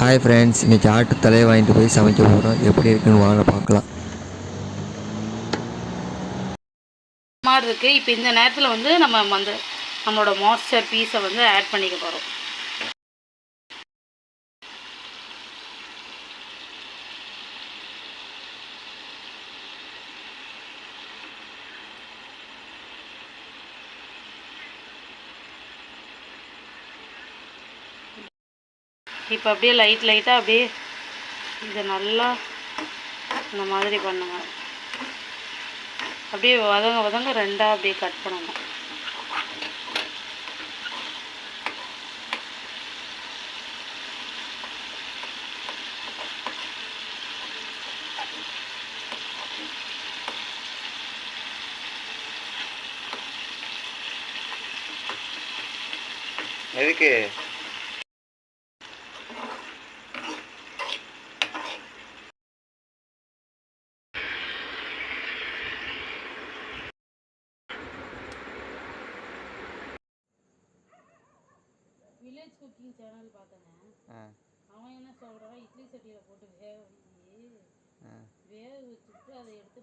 Hi friends, இன்றைக்கி ஆட்டு தலையை வாங்கிட்டு போய் சமைக்க போகிறோம். எப்படி இருக்குன்னு வாங்க பார்க்கலாம். மாதிரி இருக்குது. இப்போ இந்த நேரத்தில் வந்து நம்ம நம்மளோட மாஸ்டர் பீஸை வந்து ஆட் பண்ணிக்க போகிறோம். இப்போ அப்படியே லைட்டாக அப்படியே இதை நல்லா இந்த மாதிரி பண்ணுங்க. அப்படியே வதங்க ரெண்டாக அப்படியே கட் பண்ணணும். எதுக்கு வில்லேஜ் குக்கிங் சேனல் பார்த்தேனே, அவன் என்ன சொல்கிறான், இட்லி சட்டியில் போட்டு வேக வச்சுட்டு அதை எடுத்து